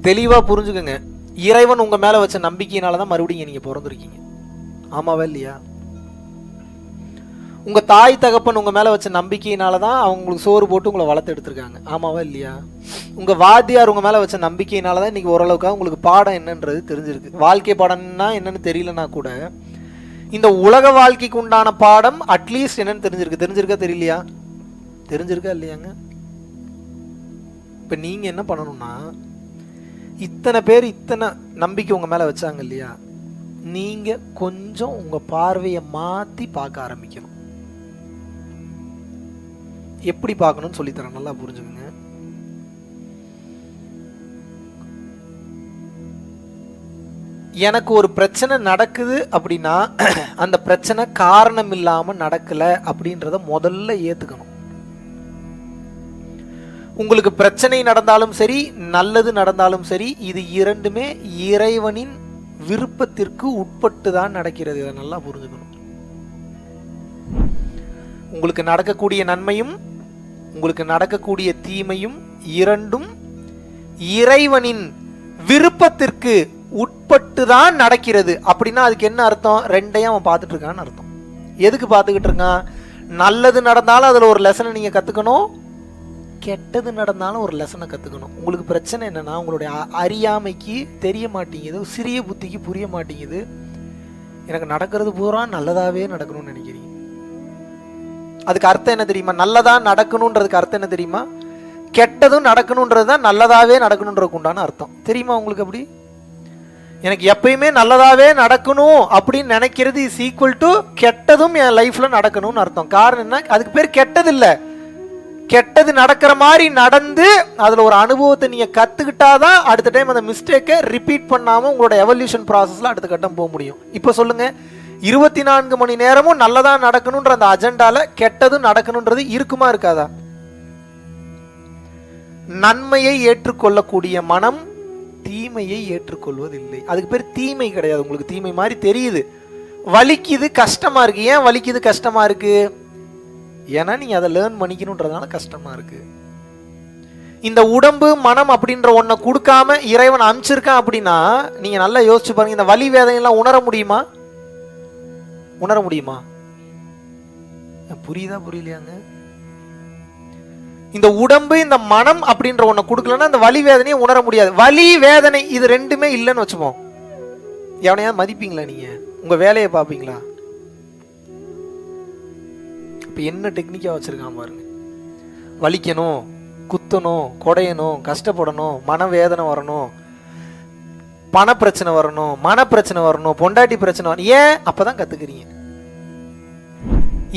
தெளிவா புரிஞ்சுக்கங்க. இறைவன் உங்க மேல வச்ச நம்பிக்கையினாலதான் மறுபடியும் நீங்க பிறந்திருக்கீங்க. ஆமாவா இல்லையா? உங்க தாய் தகப்பன் உங்க மேல வச்ச நம்பிக்கையினாலதான் அவங்களுக்கு சோறு போட்டு உங்களை வளர்த்து எடுத்திருக்காங்க. ஆமாவா இல்லையா? உங்க வாத்தியார் உங்க மேல வச்ச நம்பிக்கையினாலதான் இன்னைக்கு ஓரளவுக்கு உங்களுக்கு பாடம் என்னன்றது தெரிஞ்சிருக்கு. வாழ்க்கை பாடம்னா என்னன்னு தெரியலன்னா கூட இந்த உலக வாழ்க்கைக்கு உண்டான பாடம் அட்லீஸ்ட் என்னன்னு தெரிஞ்சிருக்கா தெரியலையா? தெரிஞ்சிருக்கா இல்லையாங்க? இப்ப நீங்க என்ன பண்ணணும்னா, இத்தனை பேர் இத்தனை நம்பிக்கை உங்க மேல வச்சாங்க இல்லையா, நீங்க கொஞ்சம் உங்க பார்வையை மாத்தி பார்க்க ஆரம்பிக்கணும். எப்படி பார்க்கணும்னு சொல்லித்தரேன், நல்லா புரிஞ்சுக்கங்க. எனக்கு ஒரு பிரச்சனை நடக்குது அப்படின்னா அந்த பிரச்சனை காரணம் இல்லாம நடக்கல அப்படின்றத முதல்ல ஏத்துக்கணும். உங்களுக்கு பிரச்சனை நடந்தாலும் சரி, நல்லது நடந்தாலும் சரி, இது இரண்டுமே இறைவனின் விருப்பத்திற்கு உட்பட்டு தான் நடக்கிறது. இதை நல்லா புரிஞ்சுக்கணும். உங்களுக்கு நடக்கக்கூடிய நன்மையும் உங்களுக்கு நடக்கக்கூடிய தீமையும் இரண்டும் இறைவனின் விருப்பத்திற்கு உட்பட்டு தான் நடக்கிறது. அப்படின்னா அதுக்கு என்ன அர்த்தம்? ரெண்டையும் அவன் பார்த்துட்டு இருக்கான்னு அர்த்தம். எதுக்கு பார்த்துக்கிட்டு இருக்கான்? நல்லது நடந்தாலும் அதுல ஒரு லெசனை நீங்க கத்துக்கணும், கெட்டது நடந்தாலும் ஒரு லெசனை கத்துக்கணும். உங்களுக்கு பிரச்சனை என்னன்னா, உங்களுடைய அறியாமைக்கு தெரிய மாட்டேங்குது, சிறிய புத்திக்கு புரிய மாட்டேங்குது. எனக்கு நடக்கிறது பூரா நல்லதாவே நடக்கணும்னு நினைக்கிறீங்க. அதுக்கு அர்த்தம் என்ன தெரியுமா? நல்லதா நடக்கணும்ன்றதுக்கு அர்த்தம் என்ன தெரியுமா? கெட்டதும் நடக்கணும்ன்றது தான் நல்லதாவே நடக்கணும்ன்றதுக்கு உண்டான அர்த்தம். தெரியுமா உங்களுக்கு? அப்படி எனக்கு எப்பயுமே நல்லதாவே நடக்கணும் அப்படின்னு நினைக்கிறது இஸ் ஈக்குவல் டு கெட்டதும் என் லைஃப்ல நடக்கணும்னு அர்த்தம். காரணம் என்ன? அதுக்கு பேர் கெட்டது இல்லை. கெட்டது நடக்கிற மாதிரி நடந்து அதுல ஒரு அனுபவத்தை நீங்க கத்துக்கிட்டாதான் அடுத்த டைம் அந்த மிஸ்டேக்கை ரிப்பீட் பண்ணாம உங்களோட எவல்யூஷன் ப்ராசஸ்ல அடுத்த கட்டம் போக முடியும். இப்ப சொல்லுங்க, 24 மணி நேரமும் நல்லதா நடக்கணும்ன்ற அந்த அஜெண்டால கெட்டது நடக்கணும்ன்றது இருக்குமா இருக்காதா? நன்மையை ஏற்றுக்கொள்ளக்கூடிய மனம் தீமையை ஏற்றுக்கொள்வதில்லை. அதுக்கு பேர் தீமை கிடையாது. உங்களுக்கு தீமை மாதிரி தெரியுது, வலிக்குது, கஷ்டமா இருக்கு. ஏன் வலிக்குது, கஷ்டமா இருக்கு? ஏன்னா நீங்க அதை லேர்ன் பண்ணிக்கணும்ன்றதுனால கஷ்டமா இருக்கு. இந்த உடம்பு மனம் அப்படின்ற ஒன்றை கொடுக்காம இறைவன் அனுப்பிச்சிருக்கான் அப்படின்னா நீங்க நல்லா யோசிச்சு பாருங்க, இந்த வலி வேதனையெல்லாம் உணர முடியுமா? உணர முடியுமா? புரியுதா புரியலையாங்க? இந்த உடம்பு இந்த மனம் அப்படின்ற ஒன்றை கொடுக்கலன்னா அந்த வலி வேதனையை உணர முடியாது. வலி வேதனை இது ரெண்டுமே இல்லைன்னு வச்சுப்போம், எவனையா மதிப்பீங்களா? நீங்க உங்க வேலையை பார்ப்பீங்களா? இப்ப என்ன டெக்னிக்கா வச்சிருக்கான் பாருங்க. வலிக்கணும், குத்தணும், கொடையணும், கஷ்டப்படணும், மனவேதனை வரணும், பணப்பிரச்சனை வரணும், மனப்பிரச்சனை வரணும், பொண்டாட்டி பிரச்சனை வரணும். ஏன்? அப்பதான் கத்துக்கிறீங்க.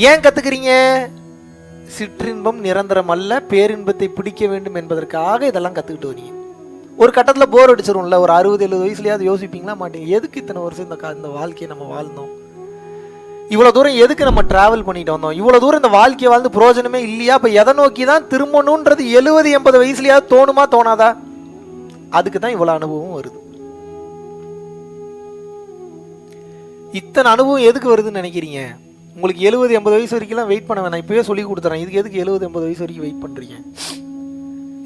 ஏன் கத்துக்கிறீங்க? சிற்றின்பம் நிரந்தரம் அல்ல, பேரின்பத்தை பிடிக்க வேண்டும் என்பதற்காக இதெல்லாம் கத்துக்கிட்டு வரீங்க. ஒரு கட்டத்துல போர் அடிச்சிரும்ல, ஒரு 60-70 வயசுலயாவது யோசிப்பீங்களா மாட்டீங்க, எதுக்கு இத்தனை வருஷம் இந்த வாழ்க்கையை நம்ம வாழ்ந்தோம், இவ்வளவு தூரம் எதுக்கு நம்ம டிராவல் பண்ணிட்டு வந்தோம், இவ்வளவு தூரம் இந்த வாழ்க்கையை வாழ்ந்து பிரயோஜனமே இல்லையா? அப்ப எதை நோக்கி தான் திரும்பணும்ன்றது 70-80 வயசுலயாவது தோணுமா தோணாதா? அதுக்கு தான் இவ்வளவு அனுபவம் வருது. இத்தனை அனுபவம் எதுக்கு வருதுன்னு நினைக்கிறீங்க? உங்களுக்கு 70-80 வயசு வரைக்கும் வெயிட் பண்ண வேணாம், இப்பவே சொல்லி கொடுத்துறேன். இதுக்கு எதுக்கு 70-80 வயசு வரைக்கும் வெயிட் பண்றீங்க?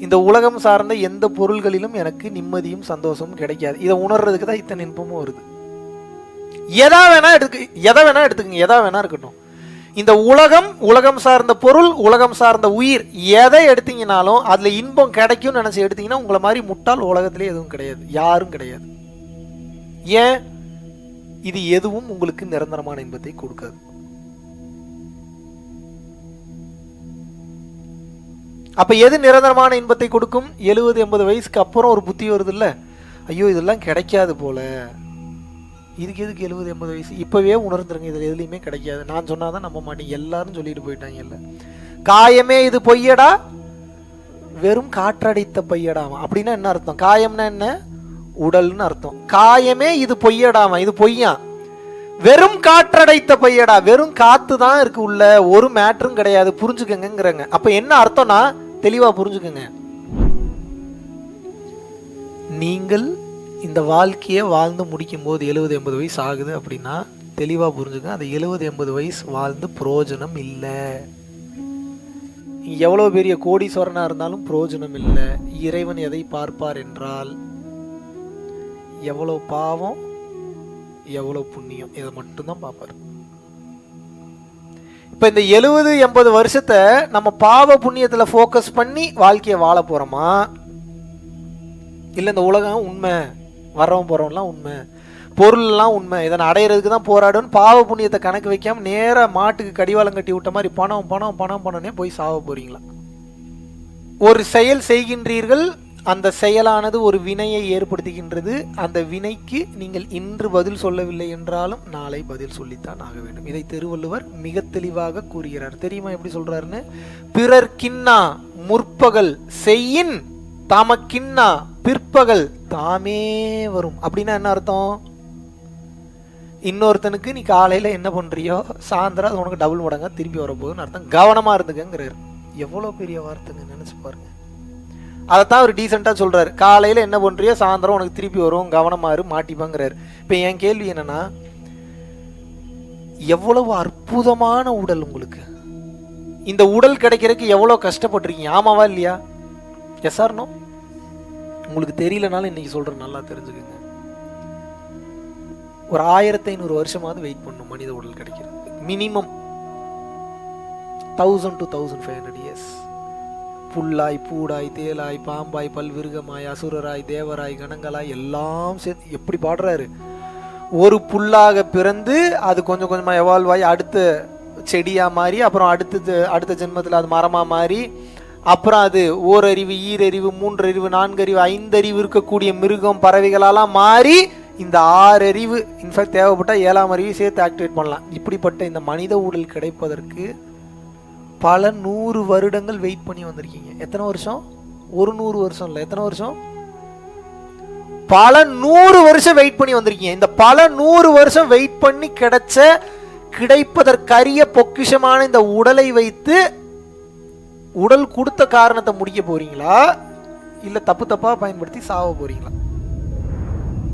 இந்த உலகம் சார்ந்த எந்த பொருள்களிலும் எனக்கு நிம்மதியும் சந்தோஷமும் கிடைக்காது. இதை உணர்றதுக்கு தான் இத்தனை இன்பமும் வருது. எதை வேணா எடுத்துக்கங்க, எதா வேணா இருக்கட்டும். இந்த உலகம் சார்ந்த பொருள், உலகம் சார்ந்த உயிர், எதை எடுத்தீங்கனாலும் அதுல இன்பம் கிடைக்கும்னு நினைச்சு எடுத்தீங்கன்னா உங்களை மாதிரி முட்டாள் உலகத்திலே எதுவும் கிடையாது, யாரும் கிடையாது. ஏன்? இது எதுவும் உங்களுக்கு நிரந்தரமான இன்பத்தை கொடுக்காது. அப்ப எது நிரந்தரமான இன்பத்தை கொடுக்கும்? 70-80 வயசுக்கு அப்புறம் ஒரு புத்தி வருது இல்ல, ஐயோ இதெல்லாம் கிடைக்காது போல, இதுக்கு எதுக்கு 70-80 வயசு? இப்பவே உணர்ந்துருங்க, இதுல எதுலையுமே கிடைக்காது. நான் சொன்னாதான் நம்ப மாட்டீங்க, எல்லாரும் சொல்லிட்டு போயிட்டாங்க. இல்ல, காயமே இது பொய்யடா, வெறும் காற்றடைத்த பையடாமா. அப்படின்னா என்ன அர்த்தம்? காயம்னா என்ன? உடல்னு அர்த்தம். காயமே இது பொய்யடாமா, இது பொய்யா, வெறும் காற்றடைத்த பையடா, வெறும் காத்து தான் இருக்கு உள்ள, ஒரு மேட்டரும் கிடையாது, புரிஞ்சுக்கங்கிறாங்க. அப்ப என்ன அர்த்தம்னா தெளிவா புரிஞ்சுக்கங்க. நீங்கள் இந்த வாழ்க்கையை வாழ்ந்து முடிக்கும் போது 70-80 வயசு ஆகுது அப்படின்னா தெளிவா புரிஞ்சுக்கங்க, அந்த 70-80 வயசு வாழ்ந்து பிரயோஜனம் இல்லை. எவ்வளவு பெரிய கோடீஸ்வரனா இருந்தாலும் பிரயோஜனம் இல்லை. இறைவன் எதை பார்ப்பார் என்றால் எவ்வளவு பாவம் எவ்வளவு புண்ணியம், இதை மட்டும்தான் பார்ப்பாரு. இப்ப இந்த 70-80 வருஷத்தை நம்ம பாவ புண்ணியத்துல போக்கஸ் பண்ணி வாழ்க்கையை வாழ போறோமா, இல்ல இந்த உலகம் உண்மை, வர்றவன் போறவன்லாம் உண்மை, பொருள்லாம் உண்மை, இதனை அடையிறதுக்கு தான் போராடுன்னு பாவ புண்ணியத்தை கணக்கு வைக்காம நேர மாட்டுக்கு கடிவாளம் கட்டி விட்ட மாதிரி பணம் பணம் பணம் பணம்னே போய் சாவ போறீங்களா? ஒரு செயல் செய்கின்றீர்கள், அந்த செயலானது ஒரு வினையை ஏற்படுத்துகின்றது. அந்த வினைக்கு நீங்கள் இன்று பதில் சொல்லவில்லை என்றாலும் நாளை பதில் சொல்லித்தான் ஆக வேண்டும். இதை திருவள்ளுவர் மிக தெளிவாக கூறுகிறார். தெரியுமா எப்படி சொல்றாருன்னு? பிறர்க்கின்னா முற்பகல் செய்யின் தமக்கின்னா பிற்பகல் தாமே வரும். அப்படின்னா என்ன அர்த்தம்? இன்னொருத்தனுக்கு நீ காலையில என்ன பண்றியோ சாயந்தரம் அது உனக்கு டபுள் மடங்கா திருப்பி வரப்போகுதுன்னு அர்த்தம். கவனமா இருந்துக்கங்கிறாரு. எவ்வளவு பெரிய வார்த்தைங்க, நினைச்சு பாருங்க. அதைத்தான் அவர் டீசெண்டா சொல்றாரு. காலையில என்ன பண்றியோ சாயந்தரம் உனக்கு திருப்பி வரும், கவனமா இரு, மாட்டிப்பாங்கிறாரு. இப்ப என் கேள்வி என்னன்னா, எவ்வளவு அற்புதமான உடல் உங்களுக்கு. இந்த உடல் கிடைக்கிறதுக்கு எவ்வளவு கஷ்டப்பட்டிருக்கீங்க, ஆமாவா இல்லையா? Yes or no? உங்களுக்கு தெரியலனாலும் இன்னைக்கு சொல்றேன், நல்லா தெரிஞ்சுக்கங்க. ஒரு 1500 வருஷமாவது வெயிட் பண்ணும் மனித உடல் கிடைக்கிறது. Minimum 1000 to 1500 years. புல்லாய் பூடாய் தேலாய் பாம்பாய் பல்விருகமாய் அசுரராய் தேவராய் கணங்களாய் எல்லாம் சேர்த்து எப்படி பாடுறாரு. ஒரு புல்லாக பிறந்து அது கொஞ்சம் கொஞ்சமா எவால்வ் ஆகி அடுத்த செடியா மாறி, அப்புறம் அடுத்த ஜென்மத்தில் அது மரமா மாறி, அப்புறம் அது ஓரறிவு, ஈரறிவு, மூன்றறிவு, நான்கறிவு, ஐந்தறிவு இருக்கக்கூடிய மிருகம் பறவைகளெல்லாம் மாறி இந்த 6 அறிவு, இன்ஃபேக்ட் தேவைப்பட்டா 7ஆம் அறிவு சேர்த்து ஆக்டிவேட் பண்ணலாம். இப்படிப்பட்ட இந்த மனித உடல் கிடைப்பதற்கு பல 100 வருடங்கள் வெயிட் பண்ணி வந்திருக்கீங்க. எத்தனை வருஷம்? ஒரு 100 வருஷம் இல்லை, எத்தனை வருஷம்? பல 100 வருஷம் வெயிட் பண்ணி வந்திருக்கீங்க. இந்த பல 100 வருஷம் வெயிட் பண்ணி கிடைப்பதற்கரிய பொக்கிஷமான இந்த உடலை வைத்து உடல் கொடுத்த காரணத்தை முடிக்க போறீங்களா, இல்ல தப்பு தப்பா பயன்படுத்தி சாவ போறீங்களா?